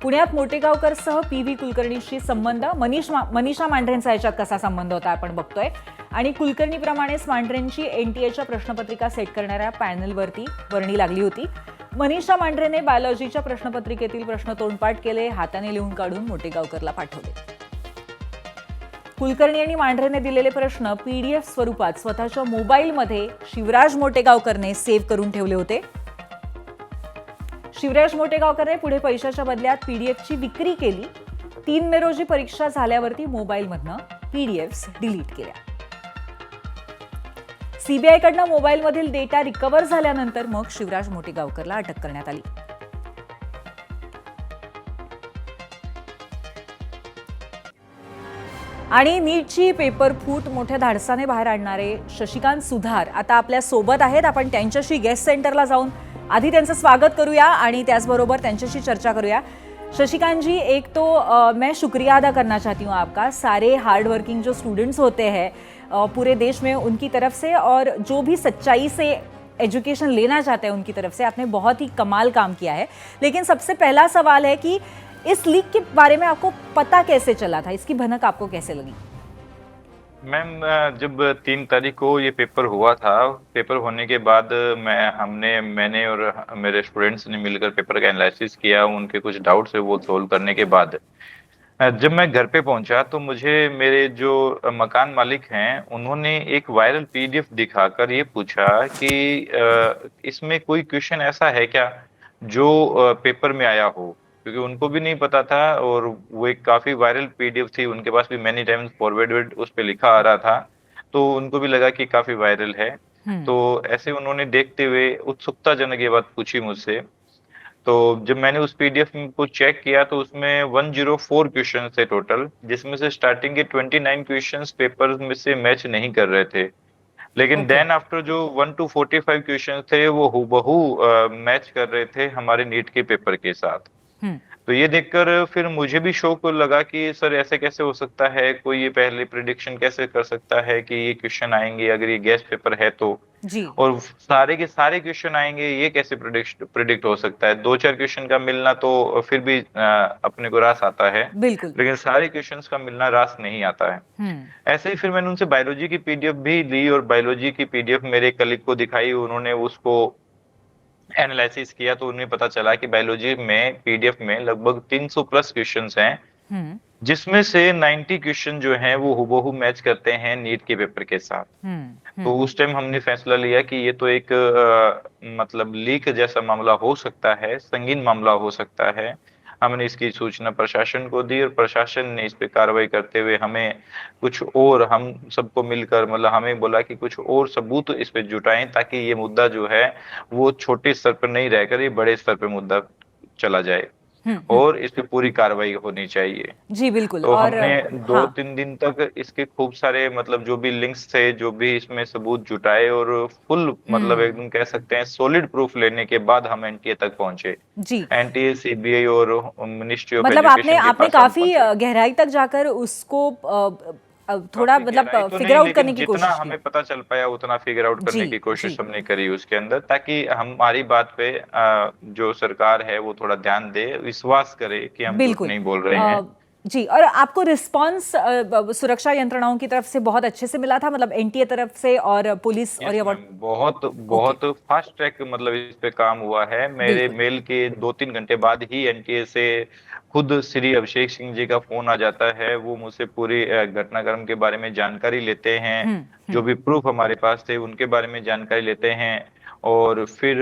A: पुण्यात मोटेगावकरसह PV कुलकर्णीशी संबंध, मनीषा मांढरेंचा याच्यात कसा संबंध होता आपण बघतोय. आणि कुलकर्णीप्रमाणेच मांढरेंची NTA प्रश्नपत्रिका सेट करणाऱ्या पॅनलवरती वर्णी लागली होती. मनीषा मांढरेने बायोलॉजीच्या प्रश्नपत्रिकेतील प्रश्न तोंडपाठ केले, हाताने लिहून काढून मोटेगावकरला पाठवले. कुलकर्णी आणि मांढरेने दिलेले प्रश्न PDF स्वरूपात स्वतःच्या मोबाईलमध्ये शिवराज मोटेगावकरने सेव्ह करून ठेवले होते. शिवराज मोटेगावकरने पुढे पैशाच्या बदल्यात PDFची विक्री केली. 3 मे रोजी परीक्षा झाल्यावरती मोबाईलमधनं PDFs डिलीट केल्या. CBIकडनं मोबाईलमधील डेटा रिकव्हर झाल्यानंतर मग शिवराज मोटेगावकरला अटक करण्यात आली. आणि नीटची पेपर फूट मोठ्या धाडसाने बाहेर आणणारे शशिकांत सुधार आता आपल्या सोबत आहेत. आपण त्यांच्याशी गेस्ट सेंटरला जाऊन आधी त्यांचं स्वागत करूया आणि त्याचबरोबर त्यांच्याशी चर्चा करूया. शशिकांत जी, एक तो मैं शुक्रिया अदा करना चाहती हूँ आपका, सारे हार्ड वर्किंग जो स्टूडेंट्स होते हैं पूरे देश में, उनकी तरफ से, और जो भी सच्चाई से एजुकेशन लेना चाहते हैं उनकी तरफ से आपने बहुत ही कमाल काम किया है. लेकिन सबसे पहला सवाल है कि इस लीक के बारे में आपको पता कैसे चला था, इसकी भनक आपको कैसे लगी?
I: मैम, जब 3 तारीख को ये पेपर हुआ था, पेपर होने के बाद मैंने और मेरे स्टूडेंट्स ने मिलकर पेपर का एनालिसिस किया. उनके कुछ डाउट्स है वो सोल्व करने के बाद जब मैं घर पे पहुंचा तो मुझे मेरे जो मकान मालिक हैं उन्होंने एक वायरल PDF दिखाकर ये पूछा कि इसमें कोई क्वेश्चन ऐसा है क्या जो पेपर में आया हो, क्योंकि उनको भी नहीं पता था और वो एक काफी वायरल PDF थी. उनके पास भी मैनी टाइम्स फॉरवर्डेड उस पे लिखा आ रहा था, तो उनको भी लगा कि काफी वायरल है. तो ऐसे उन्होंने देखते हुए उत्सुकताजनक ये बात पूछी मुझसे. तो जब मैंने उस PDF को चेक किया तो उसमें 104 क्वेश्चन थे टोटल, जिसमें से स्टार्टिंग के 29 क्वेश्चंस पेपर में से मैच नहीं कर रहे थे. लेकिन देन आफ्टर जो 1 to 45 क्वेश्चन थे वो हूबहू मैच कर रहे थे हमारे नीट के पेपर के साथ. तो ये देखकर फिर मुझे भी शौक लगा कि सर ऐसे कैसे हो सकता है, कोई ये पहले प्रिडिक्शन कैसे कर सकता है कि ये क्वेश्चन आएंगे अगर ये गेस्ट पेपर है तो
A: जी.
I: और सारे के सारे क्वेश्चन आएंगे, ये कैसे प्रिडिक्ट हो सकता है. 2-4 क्वेश्चन का मिलना तो फिर भी अपने को रास आता है,
A: बिल्कुल,
I: लेकिन सारे क्वेश्चंस का मिलना रास नहीं आता है. ऐसे ही फिर मैंने उनसे बायोलॉजी की PDF भी ली और बायोलॉजी की PDF मेरे कलीग को दिखाई. उन्होंने उसको एनालिसिस किया तो उन्हें पता चला कि बायोलॉजी में PDF में लगभग 300 प्लस क्वेश्चंस हैं, जिसमें से 90 क्वेश्चन जो हैं वो हूबहू मैच करते हैं नीट के पेपर के साथ. तो उस टाइम हमने फैसला लिया कि ये तो एक मतलब लीक जैसा मामला हो सकता है, संगीन मामला हो सकता है. हमने इसकी सूचना प्रशासन को दी और प्रशासन ने इस पे कार्रवाई करते हुए हमें कुछ और, हम सबको मिलकर मतलब हमें बोला कि कुछ और सबूत इस पे जुटाएं ताकि ये मुद्दा जो है वो छोटे स्तर पर नहीं रहकर ये बड़े स्तर पे मुद्दा चला जाए और इस पे पूरी कार्रवाई होनी चाहिए.
A: जी बिल्कुल.
I: तो
A: और
I: हमने 2-3 दिन तक इसके खूब सारे मतलब जो भी लिंक्स थे, जो भी इसमें सबूत जुटाए और फुल मतलब एकदम कह सकते हैं सॉलिड प्रूफ लेने के बाद हम NTA तक पहुंचे.
A: जी.
I: NTA, CBI और मिनिस्ट्री ऑफ
A: मतलब
I: एजुकेशन
A: आपने काफी गहराई तक जाकर उसको थोड़ा मतलब फिगर आउट करने की कोशिश
I: जितना
A: की.
I: हमें पता चल पाया उतना फिगर आउट करने की कोशिश हमने करी उसके अंदर, ताकि हमारी बात पे जो सरकार है वो थोड़ा ध्यान दे, विश्वास करे कि हम झूठ नहीं बोल रहे हैं.
A: जी. और आपको रिस्पांस सुरक्षा यंत्रणाओं की तरफ से बहुत अच्छे से मिला था, मतलब NTA तरफ से और पुलिस और ये
I: बहुत फास्ट ट्रैक मतलब इस पे काम हुआ है. मेरे मेल के 2-3 घंटे बाद ही NTA से खुद श्री अभिषेक सिंह जी का फोन आ जाता है. वो मुझसे पूरी घटनाक्रम के बारे में जानकारी लेते हैं, जो भी प्रूफ हमारे पास थे उनके बारे में जानकारी लेते हैं और फिर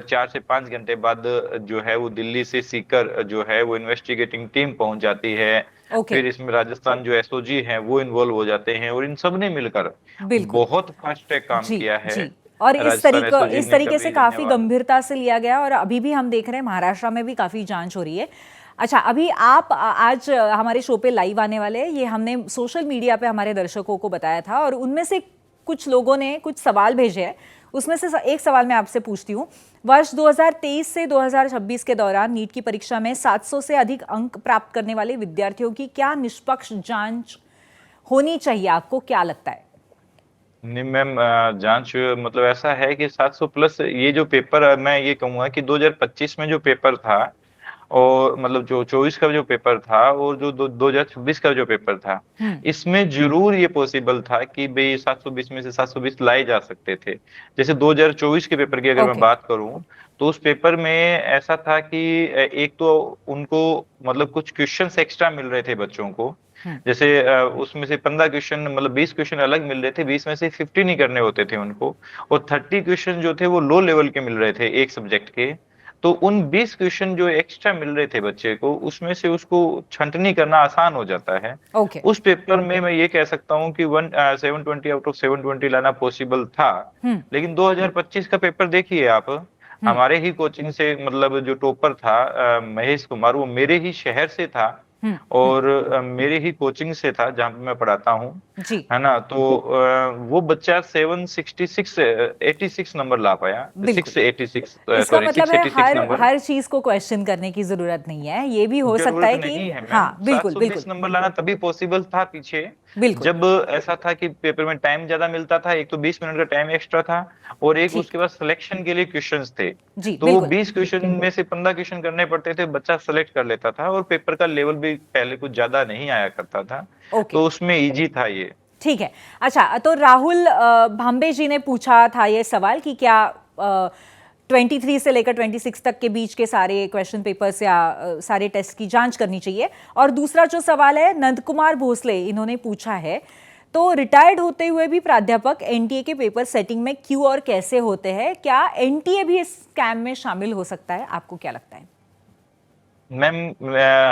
I: 4 से 5 घंटे बाद जो है वो दिल्ली से सीकर जो है वो इन्वेस्टिगेटिंग टीम पहुंच जाती है. फिर इसमें राजस्थान जो SOG हैं वो इन्वॉल्व हो जाते हैं और इन सब ने मिलकर बहुत फास्ट ट्रैक काम किया है.
A: और इस तरीके से काफी गंभीरता से लिया गया और अभी भी हम देख रहे हैं महाराष्ट्र में भी काफी जांच हो रही है. अच्छा, अभी आप आज हमारे शो पे लाइव आने वाले हैं, ये हमने सोशल मीडिया पे हमारे दर्शकों को बताया था और उनमें से कुछ लोगों ने कुछ सवाल भेजे हैं. उसमें से एक सवाल मैं आपसे पूछती हूँ. वर्ष 2023 से 2026 के दौरान नीट की परीक्षा में 700 से अधिक अंक प्राप्त करने वाले विद्यार्थियों की क्या निष्पक्ष जांच होनी चाहिए, आपको क्या लगता है?
I: नहीं मैम, जांच मतलब ऐसा है कि 700 प्लस ये जो पेपर, मैं ये कहूँगा कि 2025 में जो पेपर था और मतलब जो 24 का जो पेपर था और जो 2026 का जो पेपर था, इसमें जरूर ये पॉसिबल था कि भाई 720 में से 720 लाए जा सकते थे। जैसे 2024 के पेपर की अगर मैं बात करूं तो उस पेपर में ऐसा था कि एक तो उनको मतलब कुछ क्वेश्चंस एक्स्ट्रा मिल रहे थे बच्चों को। जैसे उसमें से 15 क्वेश्चन मतलब 20 क्वेश्चन अलग मिल रहे थे, 20 में से 50 नहीं करने होते थे उनको, और 30 क्वेश्चन जो थे वो लो लेवल के मिल रहे थे एक सब्जेक्ट के। तो उन 20 क्वेश्चन जो एक्स्ट्रा मिल रहे थे बच्चे को, उसमें से उसको छंटनी करना आसान हो जाता है। उस पेपर में मैं ये कह सकता हूँ कि 720 आउट ऑफ 720 लाना पॉसिबल था। लेकिन 2025 का पेपर देखिए आप, हमारे ही कोचिंग से मतलब जो टॉपर था महेश कुमार, वो मेरे ही शहर से था और मेरे ही कोचिंग से था जहाँ पे मैं पढ़ाता हूँ, है ना। तो वो बच्चा 86 नंबर ला पाया, 686
A: इसका मतलब है
I: 686 नंबर।
A: हर चीज को क्वेश्चन करने की जरूरत नहीं है, ये भी हो सकता है कि हाँ बिल्कुल
I: 720 नंबर लाना तभी पॉसिबल था पीछे, जब ऐसा था कि पेपर में टाइम ज्यादा मिलता था। एक तो 20 मिनट का टाइम एक्स्ट्रा था और एक उसके बाद सिलेक्शन के लिए क्वेश्चंस थे। तो 20 क्वेश्चन में से 15 क्वेश्चन करने पड़ते थे, बच्चा सेलेक्ट कर लेता था और पेपर का लेवल भी पहले कुछ ज्यादा नहीं आया करता था। तो उसमें इजी था ये।
A: ठीक है। अच्छा, तो राहुल भांबे जी ने पूछा था ये सवाल कि क्या 23 से लेकर 26 तक के बीच के सारे क्वेश्चन पेपर्स या सारे टेस्ट की जांच करनी चाहिए। और दूसरा जो सवाल है नंद कुमार भोसले इन्होंने पूछा है, तो रिटायर्ड होते हुए भी प्राध्यापक एनटीए के पेपर सेटिंग में क्यों और कैसे होते हैं? क्या एनटीए भी इस स्कैम में शामिल हो सकता है? आपको क्या लगता है?
I: मैम,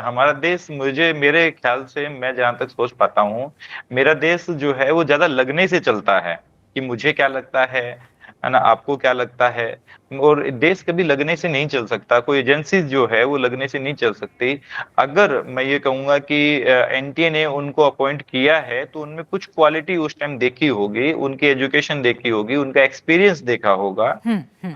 I: हमारा देश, मेरे ख्याल से मैं जहां तक सोच पाता हूँ, मेरा देश जो है वो ज्यादा लगने से चलता है कि मुझे क्या लगता है ना, आपको क्या लगता है। और देश कभी लगने से नहीं चल सकता, कोई एजेंसी जो है वो लगने से नहीं चल सकती। अगर मैं ये कहूंगा कि एनटीए ने उनको अपॉइंट किया है तो उनमें कुछ क्वालिटी उस टाइम देखी होगी, उनकी एजुकेशन देखी होगी, उनका एक्सपीरियंस देखा होगा।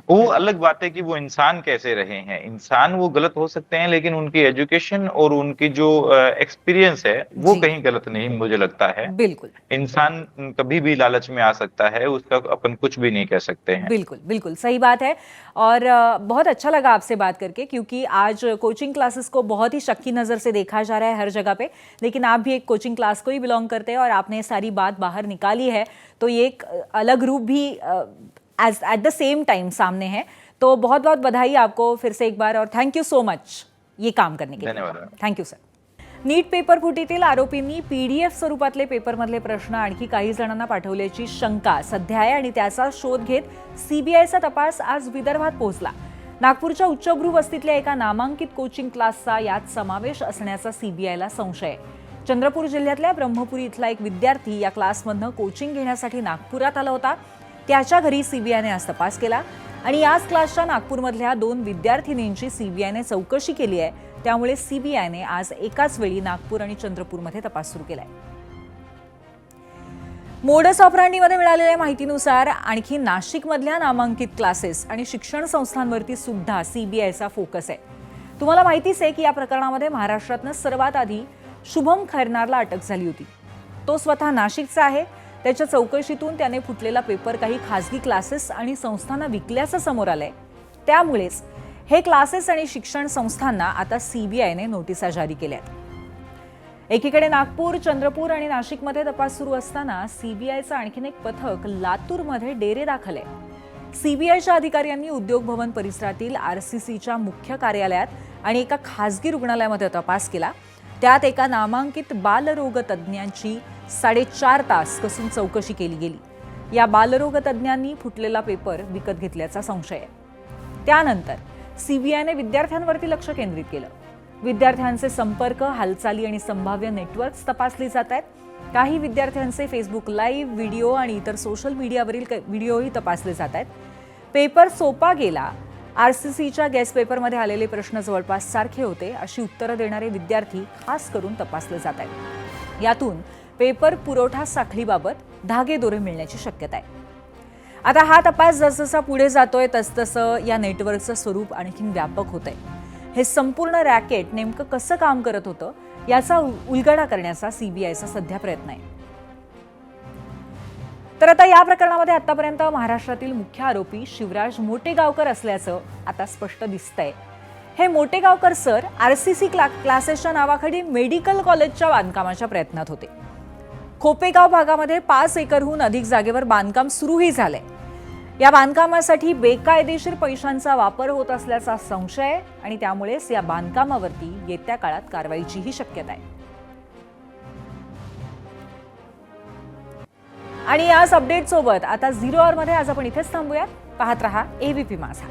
I: वो अलग बात है कि वो इंसान कैसे रहे हैं। इंसान वो गलत हो सकते हैं, लेकिन उनकी एजुकेशन और उनकी जो एक्सपीरियंस है वो कहीं गलत नहीं मुझे लगता है।
A: बिल्कुल,
I: इंसान कभी भी लालच में आ सकता है, उसका अपन कुछ भी नहीं कह सकते हैं।
A: बिल्कुल बिल्कुल सही बात है। और बहुत अच्छा लगा आपसे बात करके, क्योंकि आज कोचिंग क्लासेस को बहुत ही शक की नज़र से देखा जा रहा है हर जगह पे, लेकिन आप भी एक कोचिंग क्लास को ही बिलोंग करते हैं और आपने सारी बात बाहर निकाली है, तो ये एक अलग रूप भी एट द सेम टाइम सामने है। तो बहुत बहुत बधाई आपको फिर से एक बार, और थँक यू सो मच ये काम करने के लिए।
I: धन्यवाद।
A: Thank you sir. NEET paper फुटीतील आरोपींनी पीडीएफ स्वरूपातले पेपरमधले प्रश्न आणखी काही जणांना पाठवल्याची शंका सध्या आहे आणि त्याचा शोध घेत सीबीआयचा तपास आज विदर्भात पोहोचला। नागपूरच्या उच्चभ्रू वस्तीतल्या एका नामांकित कोचिंग क्लासचा यात समावेश असण्याचा सीबीआयला संशय आहे। चंद्रपूर जिल्ह्यातल्या ब्रह्मपुरी इथला एक विद्यार्थी या क्लासमधनं कोचिंग घेण्यासाठी नागपुरात आला होता। त्याच्या घरी सीबीआयने आज तपास केला आणि याच क्लासच्या नागपूरमधल्या 2 विद्यार्थिनींची सीबीआयने चौकशी केली आहे। त्यामुळे सीबीआयने आज एकाच वेळी नागपूर आणि चंद्रपूरमध्ये तपास सुरू केलाय। मोडस ऑपरांडीमध्ये मिळालेल्या माहितीनुसार आणखी नाशिकमधल्या नामांकित क्लासेस आणि शिक्षण संस्थांवरती सुद्धा सीबीआयचा फोकस आहे। तुम्हाला माहितीच आहे की या प्रकरणामध्ये महाराष्ट्रातनं सर्वात आधी शुभम खैरनारला अटक झाली होती। तो स्वतः नाशिकचा आहे। त्याच्या चौकशीतून त्याने फुटलेला पेपर काही खासगी क्लासेस आणि संस्थांना विकल्याचं समोर आलंय। त्यामुळेच हे क्लासेस आणि शिक्षण संस्थांना आता सीबीआयने नोटिसा जारी केल्या आहेत। एकीकडे नागपूर, चंद्रपूर आणि नाशिकमध्ये तपास सुरू असताना सीबीआयचं आणखीन एक पथक लातूरमध्ये डेरे दाखल आहे। सीबीआयच्या अधिकाऱ्यांनी उद्योग भवन परिसरातील आरसीसीच्या मुख्य कार्यालयात आणि एका खासगी रुग्णालयामध्ये तपास केला। त्यात एका नामांकित बालरोग तज्ज्ञांची 4.5 तास कसून चौकशी केली गेली। या बालरोग तज्ज्ञांनी फुटलेला पेपर विकत घेतल्याचा संशय आहे। त्यानंतर सीबीआयने विद्यार्थ्यांवरती लक्ष केंद्रित केलं। विद्यार्थ्यांचे संपर्क, हालचाली आणि संभाव्य नेटवर्क्स तपासले जात आहेत। काही विद्यार्थ्यांचे फेसबुक लाईव्ह, व्हिडिओ आणि इतर सोशल मीडियावरील व्हिडिओही तपासले जात आहेत। पेपर सोपा गेला, आरसीसीच्या गेस्ट पेपरमध्ये आलेले प्रश्न जवळपास सारखे होते अशी उत्तरं देणारे विद्यार्थी खास करून तपासले जात आहेत। यातून पेपर पुरवठा साखळीबाबत धागेदोरे मिळण्याची शक्यता आहे। आता हा तपास जसजसा पुढे जातोय तसतसं या नेटवर्कचं स्वरूप आणखीन व्यापक होतंय। हे संपूर्ण रॅकेट नेमकं कसं काम करत होतं याचा उलगडा करण्याचा सीबीआयचा सध्या प्रयत्न आहे। तर आता या प्रकरणामध्ये आतापर्यंत महाराष्ट्रातील मुख्य आरोपी शिवराज मोटेगावकर असल्याचं आता स्पष्ट दिसतंय। हे मोटेगावकर सर RCC क्लासेसच्या नावाखाली मेडिकल कॉलेजच्या बांधकामाच्या प्रयत्नात होते. खोपेगाव भागामध्ये 5 एकरहून अधिक जागेवर बांधकाम सुरूही झालंय. या बांधकामासाठी बेकायदेशीर पैशांचा वापर होत असल्याचा संशय आहे आणि त्यामुळेच या बांधकामावरती येत्या काळात कारवाईचीही शक्यता आहे. आणि याच अपडेट सोबत आता 0 आवर मध्ये आज आपण इथेच थांबूयात. पाहत रहा ABP माझा.